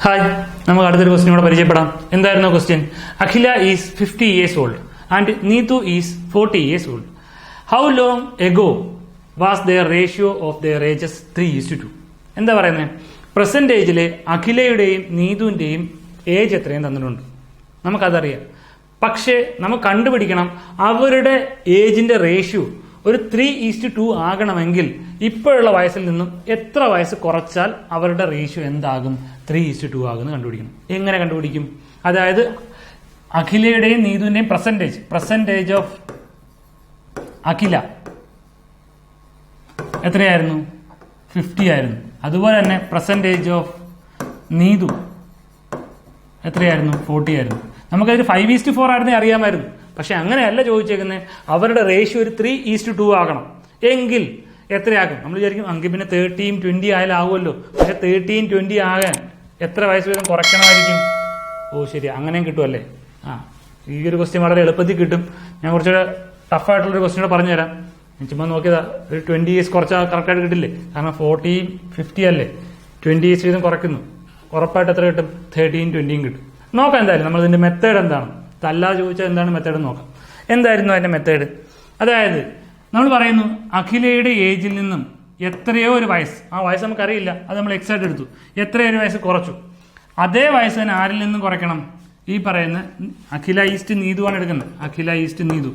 Hi, നമുക്ക് അടുത്തൊരു question കൂടെ പരിചയപ്പെടാം. എന്തായിരുന്നു question? Akhila is 50 years old and Neethu is 40 years old. How long ago was their ratio of their ages 3:2? എന്താ പറയുന്നത്? പ്രസന്റ് ഏജില് അഖിലയുടെയും നീതുവിന്റെയും ഏജ് എത്രയും തന്നിട്ടുണ്ട്, നമുക്കതറിയാം. പക്ഷേ നമുക്ക് കണ്ടുപിടിക്കണം അവരുടെ ഏജിന്റെ റേഷ്യോ ഒരു 3:2 ആകണമെങ്കിൽ ഇപ്പോഴുള്ള വയസ്സിൽ നിന്നും എത്ര വയസ്സ് കുറച്ചാൽ അവരുടെ റേഷ്യോ എന്താകും? 3:2 ആകുമെന്ന് കണ്ടുപിടിക്കണം. എങ്ങനെ കണ്ടുപിടിക്കും? അതായത് അഖിലയുടെയും നീതുവിന്റെയും പ്രസന്റേജ് ഓഫ് അഖില എത്രയായിരുന്നു? 50 ആയിരുന്നു. അതുപോലെ തന്നെ പ്രസന്റേജ് ഓഫ് നീതു എത്രയായിരുന്നു? 40 ആയിരുന്നു. നമുക്കതൊരു 5:4 ആയിരുന്നേ അറിയാമായിരുന്നു. പക്ഷെ അങ്ങനെയല്ല ചോദിച്ചേക്കുന്നത്. അവരുടെ റേഷ്യോ ഒരു 3:2 ആകണം എങ്കിൽ എത്രയാകും? നമ്മൾ വിചാരിക്കും അങ്കിൽ പിന്നെ 13-20 ആയാലും ആകുമല്ലോ. പക്ഷെ 13-20 ആകാൻ എത്ര വയസ്സ് വീതം കുറയ്ക്കണമായിരിക്കും? ഓ ശരി, അങ്ങനെയും കിട്ടുമല്ലേ? ഈ ഒരു ക്വസ്റ്റ്യൻ വളരെ എളുപ്പത്തിൽ കിട്ടും. ഞാൻ കുറച്ചുകൂടെ ടഫായിട്ടുള്ളൊരു ക്വസ്റ്റ്യൻ കൂടെ പറഞ്ഞുതരാം. ചുമ്മാ നോക്കിയതാ, ഒരു 20 years കുറച്ചാൽ കറക്റ്റായിട്ട് കിട്ടില്ലേ? കാരണം 40-50 അല്ലേ, 20 years വീതം കുറയ്ക്കുന്നു. ഉറപ്പായിട്ട് എത്ര കിട്ടും? 13-20 കിട്ടും. നോക്കാം എന്തായാലും നമ്മൾ ഇതിന്റെ മെത്തേഡ് എന്താണ്. തല്ലാതെ ചോദിച്ചാൽ എന്താണ് മെത്തേഡ് നോക്കാം. എന്തായിരുന്നു അതിന്റെ മെത്തേഡ്? അതായത് നമ്മൾ പറയുന്നു അഖിലയുടെ ഏജിൽ നിന്നും എത്രയോ ഒരു വയസ്സ്, ആ വയസ്സ് നമുക്കറിയില്ല, അത് നമ്മൾ എക്സാക്ട് എടുത്തു, എത്രയോ ഒരു വയസ്സ് കുറച്ചു. അതേ വയസ്സ് തന്നെ ആരിൽ നിന്നും കുറയ്ക്കണം? ഈ പറയുന്ന അഖില ഈസ്റ്റ് നീതു ആണ് എടുക്കുന്നത്. അഖില ഈസ്റ്റ് നീതു,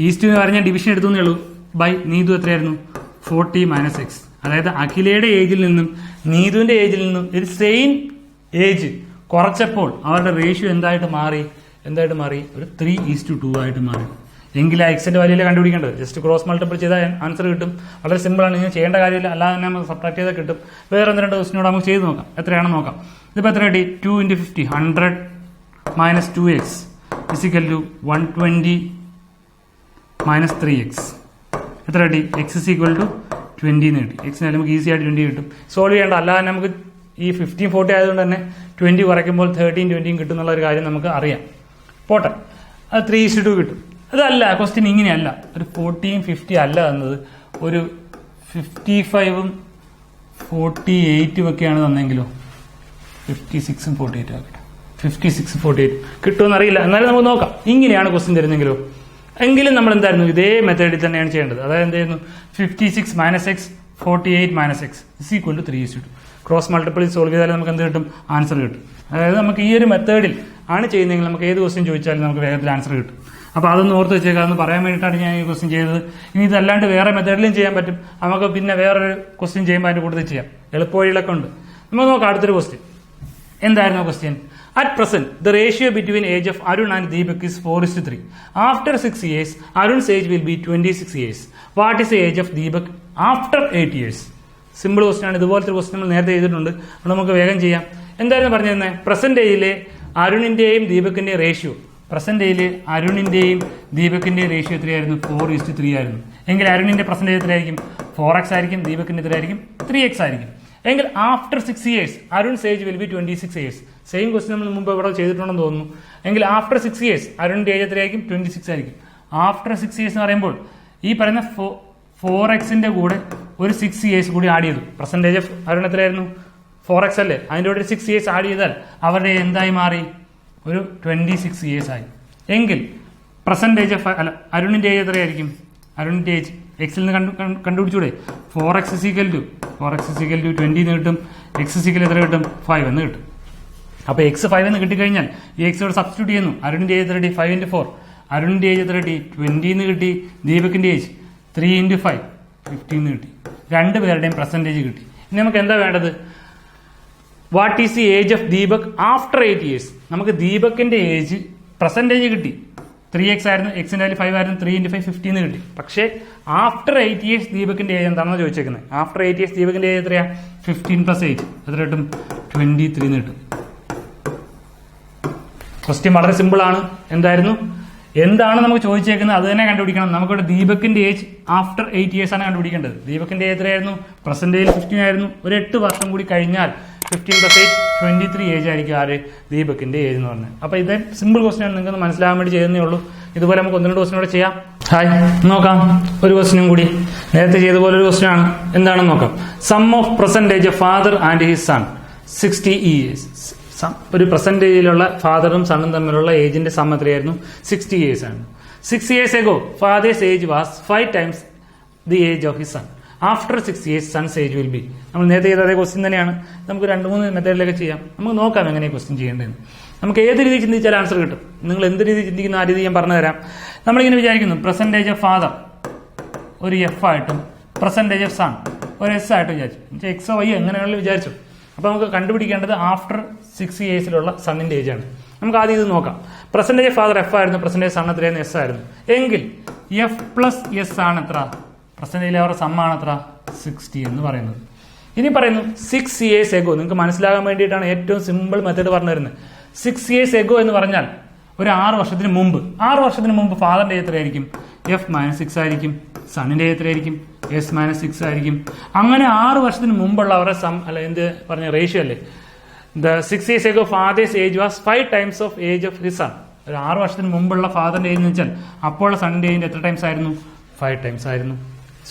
ഈസ്റ്റ് എന്ന് പറഞ്ഞാൽ ഡിവിഷൻ എടുത്തേ ഉള്ളൂ. ബൈ നീതു എത്രയായിരുന്നു? 40 - x. അതായത് അഖിലയുടെ ഏജിൽ നിന്നും നീതുവിന്റെ ഏജിൽ നിന്നും ഒരു സെയിം ഏജ് കുറച്ചപ്പോൾ അവരുടെ റേഷ്യോ എന്തായിട്ട് മാറി? ഒരു 3:2 ആയിട്ട് മാറി. എങ്കിൽ ആ എക്സിന്റെ വാല്യൂ കണ്ടുപിടിക്കേണ്ടത്. ജസ്റ്റ് ക്രോസ് മൾട്ടിപ്പിൾ ചെയ്താൽ ആൻസർ കിട്ടും. വളരെ സിമ്പിൾ ആണ്, ഇങ്ങനെ ചെയ്യേണ്ട കാര്യമില്ല. അല്ലാതെ തന്നെ നമുക്ക് സബ്ട്രാക്ട് ചെയ്താൽ കിട്ടും. വേറെ 1-2 ക്വസ്റ്റിനോട് നമുക്ക് ചെയ്ത് നോക്കാം. എത്രയാണെന്ന് നോക്കാം. ഇതിപ്പോൾ എത്ര കിട്ടി? 2 × 50 100 - 2x = 120 - 3x. എത്ര കിട്ടി? x = 20 എന്ന് കിട്ടി. എക്സിനാലും നമുക്ക് ഈസി ആയിട്ട് 20 കിട്ടും. സോൾവ് ചെയ്യേണ്ട. അല്ലാതെ നമുക്ക് ഈ 15-40 ആയതുകൊണ്ട് തന്നെ 20 കുറയ്ക്കുമ്പോൾ 13-20 കിട്ടും എന്നുള്ള ഒരു കാര്യം നമുക്ക് അറിയാം. പോട്ടെ, അത് 3:2 കിട്ടും. അതല്ല ക്വസ്റ്റ്യൻ, ഇങ്ങനെയല്ല. ഒരു 40-50 അല്ല തന്നത്, ഒരു 55-ഉം 48-ഉം ഒക്കെയാണ് തന്നെങ്കിലോ? 56-ഉം 48 ആക്കട്ടെ. 56-48 കിട്ടുമെന്ന് അറിയില്ല, എന്നാലും നമുക്ക് നോക്കാം. ഇങ്ങനെയാണ് ക്വസ്റ്റ്യൻ തരുന്നെങ്കിലോ? എങ്കിലും നമ്മൾ എന്തായിരുന്നു ഇതേ മെത്തേഡിൽ തന്നെയാണ് ചെയ്യേണ്ടത്. അതായത് എന്തായിരുന്നു? 56 - x 48 - x = 3:2. Cross multiple solve ചെയ്താൽ നമുക്ക് എന്ത് കിട്ടും? ആൻസർ കിട്ടും. അതായത് നമുക്ക് ഈ ഒരു മെത്തേഡിൽ ആണ് ചെയ്യുന്നതെങ്കിൽ നമുക്ക് ഏത് ക്വസ്റ്റ്യൻ ചോദിച്ചാലും നമുക്ക് വേഗത്തിൽ ആൻസർ കിട്ടും. അപ്പോൾ അതൊന്ന് ഓർത്ത് വെച്ചേക്കാം. അതൊന്ന് പറയാൻ വേണ്ടിയിട്ടാണ് ഞാൻ ഈ ക്വസ്റ്റ്യൻ ചെയ്തത്. ഇനി ഇതല്ലാണ്ട് വേറെ മെത്തേഡിലും ചെയ്യാൻ പറ്റും. നമുക്ക് പിന്നെ വേറൊരു ക്വസ്റ്റ്യൻ ചെയ്യുമ്പോൾ അതിന്റെ കൂടുതൽ ചെയ്യാം. എളുപ്പവഴികളൊക്കെ ഉണ്ട്. നമുക്ക് നോക്കാം അടുത്തൊരു ക്വസ്റ്റ്യൻ. എന്തായിരുന്നു question? At present, the ratio between age of Arun and Deepak is 4:3. After 6 years, Arun's age will be 26 years. What is the age of Deepak after 8 years? Simple question ആണ്. ഇതുപോലത്തെ ക്വസ്റ്റ്യൻ നമ്മൾ നേരത്തെ ചെയ്തിട്ടുണ്ട്. അത് നമുക്ക് വേഗം ചെയ്യാം. എന്തായിരുന്നു പറഞ്ഞിരുന്നത്? പ്രസന്റ് ഏജിലെ അരുണിന്റെയും ദീപകിന്റെയും റേഷ്യോ, റേഷ്യോ എത്രയായിരുന്നു? 4:3 ആയിരുന്നു. എങ്കിൽ അരുണിന്റെ പ്രസന്റ് ഏജ് എത്രയായിരിക്കും? 4x ആയിരിക്കും. ദീപകിന്റെ എത്രയായിരിക്കും? 3x ആയിരിക്കും. എങ്കിൽ after 6 years Arun's age will be 26 years. Same question നമ്മൾ മുമ്പ് ഇവിടെ ചെയ്തിട്ടുണ്ടെന്ന് തോന്നുന്നു. എങ്കിൽ ആഫ്റ്റർ 6 years അരുണിന്റെ ഏജ് എത്രയായിരിക്കും? 26 ആയിരിക്കും. ആഫ്റ്റർ 6 years എന്ന് പറയുമ്പോൾ ഈ പറയുന്ന 4xന്റെ കൂടെ ഒരു 6 years കൂടി ആഡ് ചെയ്തു. പെർസെന്റേജ് ഓഫ് അരുൺ എത്രയായിരുന്നു? 4x അല്ലേ? അതിന്റെ കൂടെ 6 years ആഡ് ചെയ്താൽ അവരുടെ എന്തായി മാറി? ഒരു 26 years ആയി. എങ്കിൽ പെർസെന്റേജ് ഓഫ് അരുണിന്റെ ഏജ് എത്രയായിരിക്കും? അരുണിന്റെ ഏജ് എക്സിൽ നിന്ന് കണ്ടുപിടിച്ചൂടെ? 4x = 20 എന്ന് കിട്ടും. x എത്ര കിട്ടും? 5 എന്ന് കിട്ടും. അപ്പൊ x 5 എന്ന് കിട്ടിക്കഴിഞ്ഞാൽ ഈ എക്സോട് സബ്സ്റ്റിറ്റ്യൂട്ട് ചെയ്യുന്നു. അരുണിന്റെ ഏജ് എത്ര കിട്ടി? 5 × 4. അരുണിന്റെ ഏജ് എത്ര കിട്ടി? 20 എന്ന് കിട്ടി. ദീപകിന്റെ ഏജ് 3 × 5 15 എന്ന് കിട്ടി. രണ്ടുപേരുടെയും പെർസെന്റേജ് കിട്ടി. ഇനി നമുക്ക് എന്താ വേണ്ടത്? What is the age of Deepak after 8 years? നമുക്ക് ദീപകിന്റെ ഏജ് പെർസെന്റേജ് കിട്ടി. 3x ആയിരുന്നു, എക്സിന്റെ വാല്യൂ 5 ആയിരുന്നു. 3 × 5 15 എന്ന് കിട്ടി. പക്ഷേ ആഫ്റ്റർ 8 years ദീപകിന്റെ ഏജ് എന്താണെന്ന് ചോദിച്ചേക്കുന്നത്. ആഫ്റ്റർ 8 years ദീപകിന്റെ ഏജ് എത്രയാ? 15 + 8 എത്ര കിട്ടും? 23 എന്ന് കിട്ടും. ക്വസ്റ്റ്യൻ വളരെ സിമ്പിൾ ആണ്. എന്താണ് നമുക്ക് ചോദിച്ചേക്കുന്നത് അത് തന്നെ കണ്ടുപിടിക്കണം. നമുക്കിവിടെ ദീപകിന്റെ ഏജ് ആഫ്റ്റർ 8 years ആണ് കണ്ടുപിടിക്കേണ്ടത്. ദീപകിന്റെ ഏജ് എത്രയായിരുന്നു? പ്രസന്റേജിൽ 15 ആയിരുന്നു. ഒരു 8 വർഷം കൂടി കഴിഞ്ഞാൽ 15 + 8 23 ഏജ് ആയിരിക്കും ആര്? ദീപകിന്റെ ഏജ് എന്ന് പറഞ്ഞത്. അപ്പൊ ഇത് സിമ്പിൾ ക്വസ്റ്റ്യൻ ആണ്, നിങ്ങൾക്ക് മനസ്സിലാകാൻ വേണ്ടി ചെയ്യുന്നേ ഉള്ളൂ. ഇതുപോലെ നമുക്ക് 1-2 ക്വസ്റ്റ്യൻ കൂടെ ചെയ്യാം. ഹായ്, നോക്കാം ഒരു ക്വസ്റ്റ്യനും കൂടി. നേരത്തെ ചെയ്ത പോലെ ഒരു ക്വസ്റ്റ്യൻ ആണ്. എന്താണെന്ന് നോക്കാം. Sum of percentage of father and his son 60 years. ഒരു പെർസെന്റേജിലുള്ള ഫാദറും സണ്ണും തമ്മിലുള്ള ഏജിന്റെ സം എത്രയായിരുന്നു? 60 years ആണ്. 6 years ago, father's age was 5 times the age of his son. After 6 years, son's age will be. നമ്മൾ നേരത്തെ ചെയ്ത അതേ ക്വസ്റ്റ്യൻ തന്നെയാണ്. നമുക്ക് 2-3 മെത്തേഡിലൊക്കെ ചെയ്യാം. നമുക്ക് നോക്കാം എങ്ങനെ ക്വസ്റ്റ്യൻ ചെയ്യേണ്ടതെന്ന്. നമുക്ക് ഏത് രീതി ചിന്തിച്ചാൽ ആൻസർ കിട്ടും. നിങ്ങൾ എന്ത് രീതി ചിന്തിക്കുന്ന ആ രീതി ഞാൻ പറഞ്ഞു തരാം. നമ്മളിങ്ങനെ വിചാരിക്കുന്നു, പെർസെന്റേജ് ഓഫ് ഫാദർ ഒരു എഫ് ആയിട്ടും പെർസെന്റേജ് ഓഫ് സൺ ഒരു എസ് ആയിട്ടും വിചാരിച്ചു. എക്സോ വൈ എങ്ങനെയാണെങ്കിലും വിചാരിച്ചു. അപ്പൊ നമുക്ക് കണ്ടുപിടിക്കേണ്ടത് ആഫ്റ്റർ 6 yearsലുള്ള സണ്ണിന്റെ ഏജ് ആണ്. നമുക്ക് ആദ്യം ഇത് നോക്കാം. പെർസെന്റേജ് ഫാദർ എഫ് ആയിരുന്നു, പെർസെന്റേജ് സൺ എത്രയായിരുന്നു? എസ് ആയിരുന്നു. എങ്കിൽ എഫ് പ്ലസ് എസ് ആണ് എത്ര? പെർസെന്റേജിൽ അവരുടെ സമ്മാണ് എത്ര? 60 എന്ന് പറയുന്നത്. ഇനി പറയുന്നു 6 years ago. നിങ്ങൾക്ക് മനസ്സിലാകാൻ വേണ്ടിയിട്ടാണ് ഏറ്റവും സിമ്പിൾ മെത്തേഡ് പറഞ്ഞു തരുന്നത്. 6 years ago എന്ന് പറഞ്ഞാൽ ഒരു 6 വർഷത്തിന് മുമ്പ്. 6 വർഷത്തിന് മുമ്പ് ഫാദറിന്റെ ഏജ് എത്രയായിരിക്കും? എഫ് -6 ആയിരിക്കും. സണ്ണിന്റെ ഏജ് എത്രയായിരിക്കും? എസ് -6 ആയിരിക്കും. അങ്ങനെ 6 വർഷത്തിന് മുമ്പുള്ള അവരുടെ സം അല്ല എന്ത് പറഞ്ഞ റേഷ്യോ അല്ലേ? The 6 years ago father's age was 5 times of age of his son. ഒരു 6 വർഷത്തിന് മുമ്പുള്ള ഫാദറിന്റെ ഏജ് എന്ന് വെച്ചാൽ അപ്പോൾ സണ്ണിന്റെ ഏജിന്റെ എത്ര ടൈംസ് ആയിരുന്നു? 5 times ആയിരുന്നു.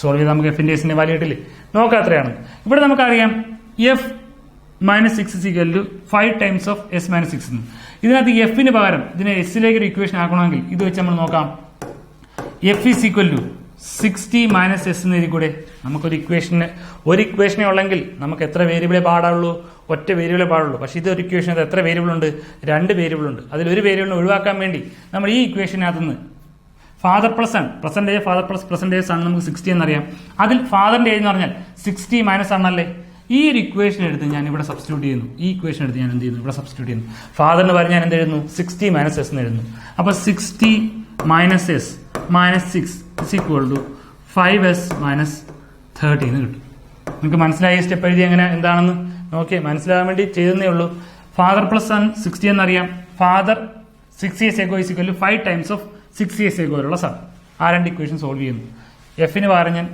സോൾവ് ചെയ്ത് നമുക്ക് എഫിന്റെ എസിന്റെ വാല്യൂ കിട്ടില്ലേ? നോക്കാം എത്രയാണ്. ഇവിടെ നമുക്കറിയാം എഫ് -6 5 times of S -6. ഇതിനകത്ത് എഫിന് പകരം ഇതിനെ എസിലേക്ക് ഒരു ഇക്വേഷൻ ആക്കണമെങ്കിൽ ഇത് വെച്ച് നമ്മൾ നോക്കാം. F is equal to 60 - S എന്ന് എഴുതി കൂടെ? നമുക്കൊരു ഇക്വേഷനെ ഉള്ളെങ്കിൽ നമുക്ക് എത്ര വേരിയബിളെ പാടുള്ളൂ? ഒറ്റ വേരിയബിളെ പാടുള്ളൂ. പക്ഷെ ഇതൊരു ഇക്വേഷൻ എത്ര വേരിയബിൾ ഉണ്ട്? 2 വേരിയബിൾ ഉണ്ട്. അതിലൊരു വേരിയബിളിനെ ഒഴിവാക്കാൻ വേണ്ടി നമ്മൾ ഈ ഇക്വേഷനകത്ത് നിന്ന് father plus son, percentage father plus percentage son നമുക്ക് 60 എന്നറിയാം. അതിൽ ഫാദറിന്റെ ഏജ് എന്ന് പറഞ്ഞാൽ 60 - സൺ അല്ലേ? ഈ ഒരു ഇക്വേഷൻ എടുത്ത് ഞാൻ ഇവിടെ സബ്സ്റ്റിറ്റ്യൂട്ട് ചെയ്യുന്നു. ഈ ഇക്വേഷൻ എടുത്ത് ഞാൻ എന്ത് ചെയ്യുന്നു? ഇവിടെ സബ്സ്റ്റിറ്റ്യൂട്ട് ചെയ്യുന്നു. ഫാദറിന് പറഞ്ഞ് ഞാൻ എന്ത് എഴുതുന്നു? 60 - S എന്ന് എഴുതുന്നു. അപ്പൊ 60 - S -6 is equal to 5S - 30 എന്ന് കിട്ടും. നിങ്ങൾക്ക് മനസ്സിലായി സ്റ്റെപ്പ് എഴുതി എങ്ങനെ എന്താണെന്ന്? ഓക്കെ, മനസ്സിലാകാൻ വേണ്ടി ചെയ്തേ ഉള്ളൂ. ഫാദർ പ്ലസ് സൺ 60 എന്നറിയാം. Father 6 years ago is equal to 5 times of 6 years ago ഉള്ള സൺ. ആ 2 ഇക്വേഷൻ സോൾവ് ചെയ്യുന്നു. എഫിന് പകരം ഞാൻ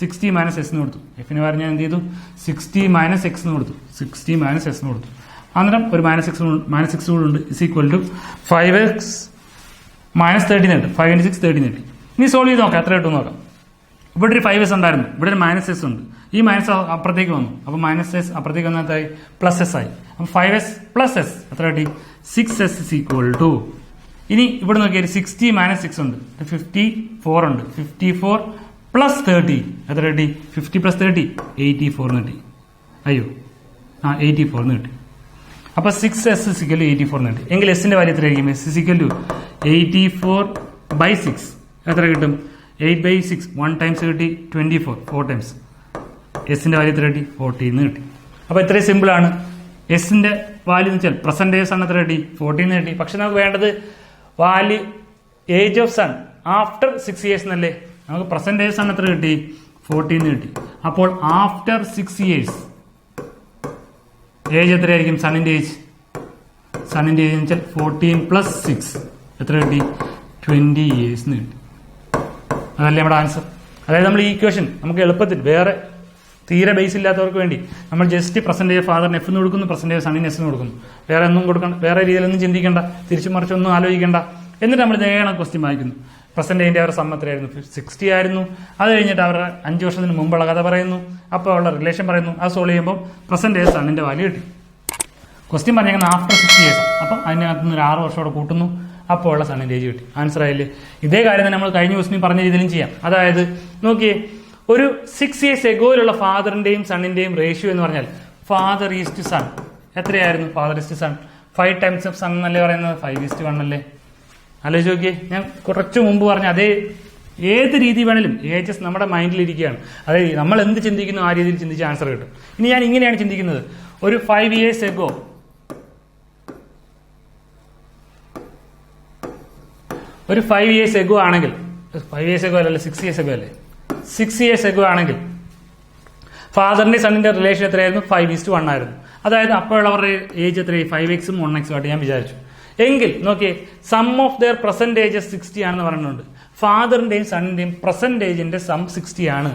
60 - S എന്ന് കൊടുത്തു. എഫിന് പകരം ഞാൻ എന്ത് ചെയ്തു? 60 - X എന്ന് കൊടുത്തു. 60 - S എന്ന് കൊടുത്തു. അന്നേരം ഒരു -6 കൂടെ ഉണ്ട്. ഇസ് ഈക്വൽ ടു 5x - 30 നേട്ടു. 5 × 6 30 നേട്ടി. ഇനി സോൾവ് ചെയ്ത് നോക്കാം എത്ര കിട്ടും നോക്കാം. ഇവിടെ ഒരു 5S ഉണ്ടായിരുന്നു, ഇവിടെ ഒരു -S ഉണ്ട്. ഈ മൈനസ് അപ്പുറത്തേക്ക് വന്നു. അപ്പൊ -S അപ്പുറത്തേക്ക് വന്നതായി +S ആയി. അപ്പൊ 5S + S എത്ര കിട്ടി? 6S is equal to. ഇനി ഇവിടെ നോക്കിയാൽ 60 - 6 ഉണ്ട്, 54 ഉണ്ട്. 54 + 30 എത്ര കിട്ടി? 50 + 30 84 എന്ന് കിട്ടി. 84 എന്ന് കിട്ടി. അപ്പൊ 6S is equal to 84 എന്ന് കിട്ടി. എങ്കിൽ എസിന്റെ വാല്യൂ എത്രയായിരിക്കും? S is equal to 84/6 എത്ര കിട്ടും? 8/6. 1 times കിട്ടി 24, 4 times. എസിന്റെ വാല്യൂ എത്ര കിട്ടി? 40 എന്ന് കിട്ടി. അപ്പൊ ഇത്രയും സിമ്പിൾ ആണ്. എസിന്റെ വാല്യൂ എന്ന് വെച്ചാൽ പെർസെന്റേജ് സൺ എത്ര കിട്ടി? 40 എന്ന് കിട്ടി. പക്ഷെ നമുക്ക് വേണ്ടത് value age of son after 6 years എന്നല്ലേ? നമുക്ക് പെർസെന്റേജ് സൺ എത്ര കിട്ടി? 40 എന്ന് കിട്ടി. അപ്പോൾ ആഫ്റ്റർ 6 years ഏജ് എത്രയായിരിക്കും? സണ്ണിന്റെ ഏജ് എന്ന് വെച്ചാൽ 14 + 6 എത്ര കിട്ടി? 20 years എന്ന് കിട്ടി. അതല്ലേ നമ്മുടെ ആൻസർ. അതായത് നമ്മൾ ഈ ഇക്വേഷൻ നമുക്ക് എളുപ്പത്തിൽ വേറെ തീരെ ബേസ് ഇല്ലാത്തവർക്ക് വേണ്ടി നമ്മൾ ജസ്റ്റ് പെർസെന്റേജ് ഫാദറിന് എഫ് എന്ന് കൊടുക്കുന്നു, പെർസെന്റേജ് സണ്ണിന് എസ് എന്ന് കൊടുക്കുന്നു. വേറെ ഒന്നും കൊടുക്കണം, വേറെ രീതിയിലൊന്നും ചിന്തിക്കേണ്ട, തിരിച്ചു മറിച്ചൊന്നും ആലോചിക്കേണ്ട. എന്നിട്ട് നമ്മൾ ഇതേണ ക്വസ്റ്റ്യൻ വായിക്കുന്നു. പെർസെന്റേജിന്റെ അവരുടെ സം എത്രയായിരുന്നു? 60 ആയിരുന്നു. അത് കഴിഞ്ഞിട്ട് അവരുടെ 5 വർഷത്തിന് മുമ്പുള്ള കഥ പറയുന്നു. അപ്പോൾ ഉള്ള റിലേഷൻ പറയുന്നു. അത് സോൾവ് ചെയ്യുമ്പോൾ പെർസെന്റേജ് സണ്ണിന്റെ വാല്യൂ കിട്ടി. ക്വസ്റ്റ്യൻ പറഞ്ഞേക്കുന്നത് ആഫ്റ്റർ 6 years. അപ്പം അതിനകത്തുനിന്ന് ഒരു 6 വർഷത്തോടെ കൂട്ടുന്നു. അപ്പോൾ ഉള്ള സണ്ണിന്റെ ഏജ് കിട്ടി. ആൻസർ ആയില്ലേ? ഇതേ കാര്യം തന്നെ നമ്മൾ കഴിഞ്ഞ ക്വസ്റ്റിന് പറഞ്ഞ രീതിയിലും ചെയ്യാം. അതായത് നോക്കിയേ, ഒരു 6 years എഗോയിലുള്ള ഫാദറിന്റെയും സണ്ണിന്റെയും റേഷ്യോ എന്ന് പറഞ്ഞാൽ ഫാദർ ഈസ് ടു സൺ എത്രയായിരുന്നു? Father is to son 5 times of son എന്നല്ലേ പറയുന്നത്? 5:1 അല്ലേ? ആലോചിച്ച് നോക്കിയേ, ഞാൻ കുറച്ചു മുമ്പ് പറഞ്ഞ അതേ ഏത് രീതി വേണേലും ഏജസ് നമ്മുടെ മൈൻഡിൽ ഇരിക്കുകയാണ്. അതായത് നമ്മൾ എന്ത് ചിന്തിക്കുന്നു ആ രീതിയിൽ ചിന്തിച്ച് ആൻസർ കിട്ടും. ഇനി ഞാൻ ഇങ്ങനെയാണ് ചിന്തിക്കുന്നത്. ഒരു 5 years എഗോ ആണെങ്കിൽ 5 years എഗോ അല്ലല്ലേ, 6 years എഗോ അല്ലേ? 6 years എഗോ ആണെങ്കിൽ ഫാദറിന്റെ സണ്ണിന്റെ റിലേഷൻ എത്രയായിരുന്നു? 5:1 ആയിരുന്നു. അതായത് അപ്പോഴുള്ളവരുടെ ഏജ് എത്രയായി? 5x ഉം 1x ആയിട്ട് ഞാൻ വിചാരിച്ചു. എങ്കിൽ നോക്കിയേ, sum of their present ages 60 ആണെന്ന് പറയുന്നുണ്ട്. ഫാദറിന്റെയും സണ്ണിന്റെയും പ്രസന്റ് ഏജിന്റെ സം 60 ആണ്.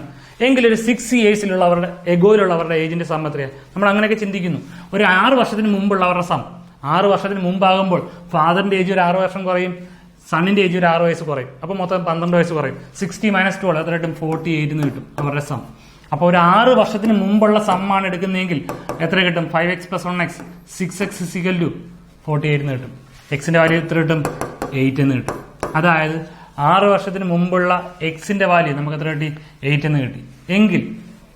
എങ്കിൽ ഒരു 6 yearsലുള്ളവരുടെ എഗോയിലുള്ളവരുടെ ഏജിന്റെ സം എത്രയാണ്? നമ്മൾ അങ്ങനെയൊക്കെ ചിന്തിക്കുന്നു. ഒരു 6 വർഷത്തിന് മുമ്പുള്ളവരുടെ സം 6 വർഷത്തിന് മുമ്പാകുമ്പോൾ ഫാദറിന്റെ ഏജ് ഒരു 6 വർഷം കുറയും, സണ്ണിന്റെ ഏജ് ഒരു 6 വയസ്സ് കുറയും. അപ്പൊ മൊത്തം 12 വയസ്സ് കുറയും. 60 - 12 എത്ര കിട്ടും? 48 എന്ന് കിട്ടും അവരുടെ സം. അപ്പോൾ ഒരു 6 വർഷത്തിന് മുമ്പുള്ള സമ്മാണ് എടുക്കുന്നതെങ്കിൽ എത്ര കിട്ടും? 5x + 1x 6x = 48 എന്ന് കിട്ടും. എക്സിന്റെ വാല്യൂ എത്ര കിട്ടും? 8 എന്ന് കിട്ടും. അതായത് 6 വർഷത്തിന് മുമ്പുള്ള എക്സിന്റെ വാല്യൂ നമുക്ക് എത്ര കിട്ടി? 8 എന്ന് കിട്ടി. എങ്കിൽ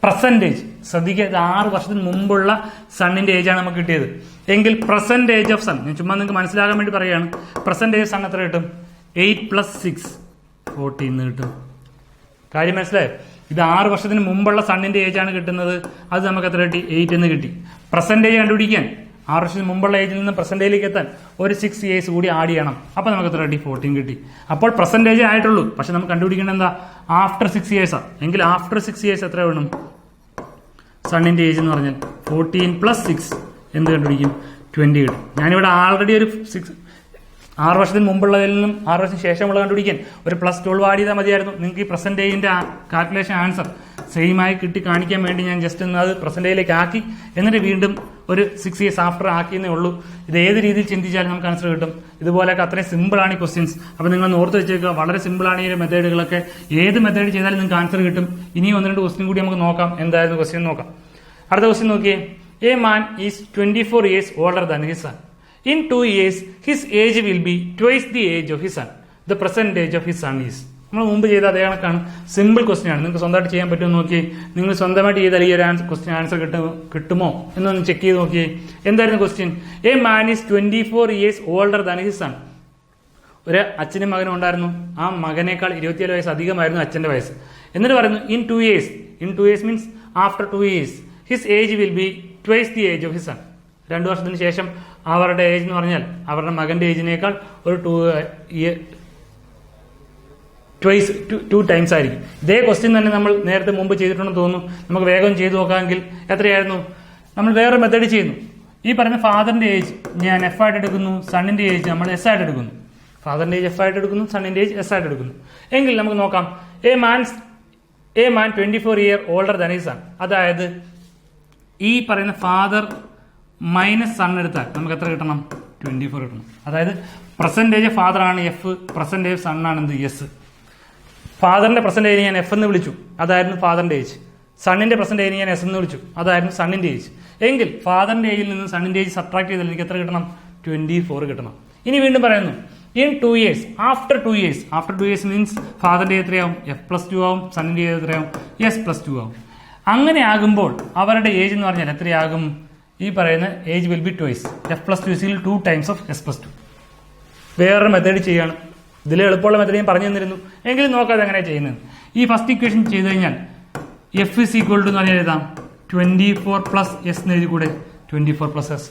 പെർസെന്റേജ് ശ്രദ്ധിക്കുക, 6 വർഷത്തിന് മുമ്പുള്ള സണ്ണിന്റെ ഏജ് ആണ് നമുക്ക് കിട്ടിയത്. എങ്കിൽ പെർസെന്റേജ് ഓഫ് സൺ, ഞാൻ ചുമ്മാ നിങ്ങൾക്ക് മനസ്സിലാകാൻ വേണ്ടി പറയുകയാണ്, പെർസെന്റേജ് സൺ എത്ര കിട്ടും? 8 + 6 14 എന്ന് കിട്ടും. കാര്യം മനസ്സിലായോ? ഇത് 6 വർഷത്തിന് മുമ്പുള്ള സണ്ണിന്റെ ഏജ് ആണ് കിട്ടുന്നത്. അത് നമുക്ക് എത്ര കിട്ടി? 8 എന്ന് കിട്ടി. പെർസെന്റേജ് കണ്ടുപിടിക്കാൻ 6 വർഷത്തിന് മുമ്പുള്ള ഏജിൽ നിന്ന് പെർസെന്റേജിലേക്ക് എത്താൻ ഒരു 6 years കൂടി ആഡ് ചെയ്യണം. അപ്പൊ നമുക്ക് എത്ര കിട്ടി? 14 കിട്ടി. അപ്പോൾ പെർസെന്റേജ് ആയിട്ടുള്ളൂ. പക്ഷെ നമുക്ക് കണ്ടുപിടിക്കേണ്ടത് എന്താ? ആഫ്റ്റർ 6 years ആ. എങ്കിൽ ആഫ്റ്റർ 6 years എത്ര വേണം? സണ്ണിന്റെ ഏജ് എന്ന് പറഞ്ഞാൽ 14 + 6 എന്ത് കണ്ടുപിടിക്കും? 20 കിട്ടും. ഞാനിവിടെ ആൾറെഡി ഒരു 6 വർഷത്തിന് മുമ്പുള്ളതിൽ നിന്നും 6 വർഷത്തിന് ശേഷമുള്ള കണ്ടുപിടിക്കാൻ ഒരു +12 ആഡ് ചെയ്താൽ മതിയായിരുന്നു. നിങ്ങൾക്ക് ഈ പെർസെന്റേജിന്റെ കാൽക്കുലേഷൻ ആൻസർ സെയിം ആയി കിട്ടി കാണിക്കാൻ വേണ്ടി ഞാൻ ജസ്റ്റ് ഒന്ന് അത് പെർസെന്റേജിലേക്ക് ആക്കി, എന്നിട്ട് വീണ്ടും ഒരു 6 years ആഫ്റ്റർ ആക്കിയെന്നേ ഉള്ളൂ. ഇത് ഏത് രീതിയിൽ ചിന്തിച്ചാലും നമുക്ക് ആൻസർ കിട്ടും. ഇതുപോലെയൊക്കെ അത്രയും സിമ്പിൾ ആണ് ഈ ക്വസ്റ്റ്യൻസ്. അപ്പൊ നിങ്ങൾ ഓർത്ത് വെച്ചേക്കുക, വളരെ സിമ്പിൾ ആണ് ഈ മെത്തേഡുകളൊക്കെ. ഏത് മെത്തേഡ് ചെയ്താലും നിങ്ങൾക്ക് ആൻസർ കിട്ടും. ഇനിയും 1-2 ക്വസ്റ്റ്യൻ കൂടി നമുക്ക് നോക്കാം. എന്തായിരുന്നു ക്വസ്റ്റ്യൻ നോക്കാം. അടുത്ത ക്വസ്റ്റ്യൻ നോക്കിയേ. A man is 24 years older than his son. In 2 years, his age will be twice the age of his son. The present age of his son is. നമ്മൾ മുമ്പ് ചെയ്ത അതേ കണക്കാണ്. സിമ്പിൾ ക്വസ്റ്റ്യൻ ആണ്. നിങ്ങൾക്ക് സ്വന്തമായിട്ട് ചെയ്യാൻ പറ്റുമോ നോക്കി. നിങ്ങൾ സ്വന്തമായിട്ട് ചെയ്താൽ ഈ ഒരു ക്വസ്റ്റ്യൻ ആൻസർ കിട്ടുമോ എന്നൊന്ന് ചെക്ക് ചെയ്ത് നോക്കിയേ. എന്തായിരുന്നു question? A man is 24 years older than his son. ഒരു അച്ഛനും മകനും ഉണ്ടായിരുന്നു. ആ മകനേക്കാൾ 27 വയസ്സ് അധികമായിരുന്നു അച്ഛന്റെ വയസ്സ്. എന്നിട്ട് പറയുന്നു in 2 years. In 2 years means after 2 years. His age will be twice the age of his son. 2 വർഷത്തിന് ശേഷം അവരുടെ ഏജ് എന്ന് പറഞ്ഞാൽ അവരുടെ മകന്റെ ഏജിനേക്കാൾ ഒരു 2 times ആയിരിക്കും. ഇതേ ക്വസ്റ്റ്യൻ തന്നെ നമ്മൾ നേരത്തെ മുമ്പ് ചെയ്തിട്ടുണ്ടെന്ന് തോന്നുന്നു. നമുക്ക് വേഗം ചെയ്തു നോക്കാമെങ്കിൽ എത്രയായിരുന്നു? നമ്മൾ വേറെ മെത്തേഡ് ചെയ്യുന്നു. ഈ പറയുന്ന ഫാദറിന്റെ ഏജ് ഞാൻ എഫ് ആയിട്ട് എടുക്കുന്നു, സണ്ണിന്റെ ഏജ് നമ്മൾ എസ് ആയിട്ട് എടുക്കുന്നു. ഫാദറിന്റെ ഏജ് എഫ് ആയിട്ട് എടുക്കുന്നു, സണ്ണിന്റെ ഏജ് എസ് ആയിട്ട് എടുക്കുന്നു. എങ്കിൽ നമുക്ക് നോക്കാം. A man 24 years older than his son. അതായത് ഈ പറയുന്ന ഫാദർ മൈനസ് സൺ എടുത്താൽ നമുക്ക് എത്ര കിട്ടണം? 24 കിട്ടണം. അതായത് പെർസെന്റേജ് ഫാദർ ആണ് എഫ്, പെർസെന്റേജ് സൺ ആണ് എന്ത്? എസ്. ഫാദറിന്റെ പെർസെന്റേജ് ഞാൻ എഫ് എന്ന് വിളിച്ചു, അതായിരുന്നു ഫാദറിന്റെ ഏജ്. സണ്ണിന്റെ പെർസെന്റേജ് ഞാൻ എസ് എന്ന് വിളിച്ചു, അതായിരുന്നു സണ്ണിന്റെ ഏജ്. എങ്കിൽ ഫാദറിന്റെ ഏജിൽ നിന്ന് സണ്ണിന്റെ ഏജ് സബ്ട്രാക്ട് ചെയ്താൽ എനിക്ക് എത്ര കിട്ടണം? 24 കിട്ടണം. ഇനി വീണ്ടും പറയുന്നു, in 2 years, after 2 years. After 2 years means ഫാദറിന്റെ എത്രയാവും? എഫ് +2 ആവും. സണ്ണിന്റെ ഏജ് എത്രയാവും? എസ് +2 ആവും. അങ്ങനെ ആകുമ്പോൾ അവരുടെ ഏജ് എന്ന് പറഞ്ഞാൽ എത്രയാകും? ഈ പറയുന്ന age will be twice. F +2 2 times of S +2. വേറൊരു മെത്തേഡ് ചെയ്യാണ്. ഇതിൽ എളുപ്പമുള്ള മെത്തേഡ് ഞാൻ പറഞ്ഞു തന്നിരുന്നു. എങ്കിലും നോക്കാതെ എങ്ങനെയാണ് ചെയ്യുന്നത്. ഈ ഫസ്റ്റ് ഇക്വേഷൻ ചെയ്ത് കഴിഞ്ഞാൽ എഫ് ഇസ് ഈക്വൽ ടു എന്ന് പറഞ്ഞാൽ എഴുതാം 24 + എസ് എന്ന് എഴുതി കൂടെ? 24 + എസ്.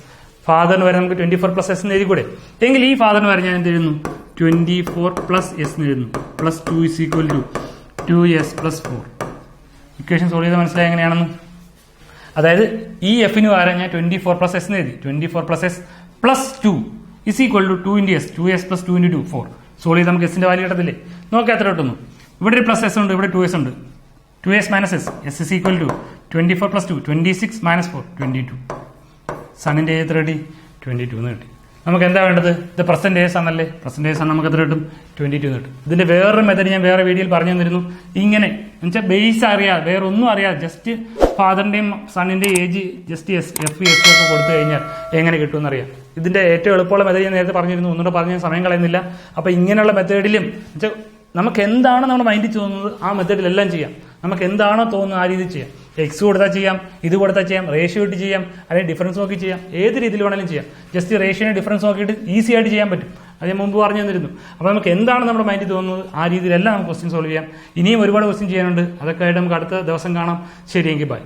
ഫാദറിന് വരെ നമുക്ക് 24 + എസ് എന്ന് എഴുതി കൂടെ? എങ്കിൽ ഈ ഫാദറിന് വരെ ഞാൻ എന്ത് എഴുതുന്നു? 24 + എസ് എന്ന് എഴുതുന്നു. +2 = 2s + 4. ഇക്വേഷൻ സോൾവ് ചെയ്ത് മനസ്സിലായി എങ്ങനെയാണെന്ന്. അതായത് ഈ എഫിന് പകരം ഞാൻ 24 + എസ് എന്ന് എഴുതി. 24 + എസ് +2 = 2 × എസ്. 2s + 2 × 2 4. സോൾവ് ചെയ്ത് നമുക്ക് എസിന്റെ വാല്യൂ കിട്ടത്തില്ലേ? നോക്കാം എത്ര കിട്ടുന്നു. ഇവിടെ ഒരു +s ഉണ്ട്, ഇവിടെ 2s ഉണ്ട്. 2s - s. s = 24 + 2 26 - 4 22. സണ്ണിന്റെ ഏജ് എത്ര കിട്ടി? 22 എന്ന് കിട്ടി. നമുക്ക് എന്താ വേണ്ടത്? ഇത് പെർസെന്റേജ് ആണല്ലേ. പെർസെന്റേജ് ആണ് നമുക്ക് എത്ര കിട്ടും? 22 എന്ന് കിട്ടും. ഇതിന്റെ വേറൊരു മെത്തേഡ് ഞാൻ വേറെ വീഡിയോയിൽ പറഞ്ഞു തന്നിരുന്നു. ഇങ്ങനെ എന്നുവെച്ചാൽ ബേസ് അറിയാതെ, വേറെ ഒന്നും അറിയാതെ ജസ്റ്റ് ഫാദറിന്റെയും സണ്ണിന്റെയും ഏജ് ജസ്റ്റ് എഫ് ഒക്കെ കൊടുത്തു കഴിഞ്ഞാൽ എങ്ങനെ കിട്ടുമെന്ന് അറിയാം. ഇതിന്റെ ഏറ്റവും എളുപ്പമുള്ള മെത്തേഡ് ഞാൻ നേരത്തെ പറഞ്ഞിരുന്നു. ഒന്നുകൂടെ പറഞ്ഞ സമയം കളയുന്നില്ല. അപ്പൊ ഇങ്ങനെയുള്ള മെത്തേഡിലും നമുക്ക് എന്താണോ നമ്മുടെ മൈൻഡിൽ തോന്നുന്നത് ആ മെത്തേഡിലെല്ലാം ചെയ്യാം. നമുക്ക് എന്താണോ തോന്നുന്നത് ആ രീതിയിൽ ചെയ്യാം. എക്സ് കൊടുത്താൽ ചെയ്യാം, ഇത് കൊടുത്താൽ ചെയ്യാം, റേഷ്യോ ഇട്ട് ചെയ്യാം, അല്ലെങ്കിൽ ഡിഫറൻസ് നോക്കി ചെയ്യാം. ഏത് രീതിയിൽ വേണമെങ്കിലും ചെയ്യാം. ജസ്റ്റ് റേഷ്യോനെ ഡിഫറൻസ് നോക്കിയിട്ട് ഈസി ആയിട്ട് ചെയ്യാൻ പറ്റും. അത് ഞാൻ മുമ്പ് പറഞ്ഞു തന്നിരുന്നു. അപ്പോൾ നമുക്ക് എന്താണ് നമ്മുടെ മൈൻഡിൽ തോന്നുന്നത് ആ രീതിയിലെല്ലാം നമുക്ക് ക്വസ്റ്റ്യൻ സോൾവ് ചെയ്യാം. ഇനിയും ഒരുപാട് ക്വസ്റ്റ്യൻ ചെയ്യാനുണ്ട്. അതൊക്കെ ആയിട്ട് നമുക്ക് അടുത്ത ദിവസം കാണാം. ശരിയെങ്കിൽ ബൈ.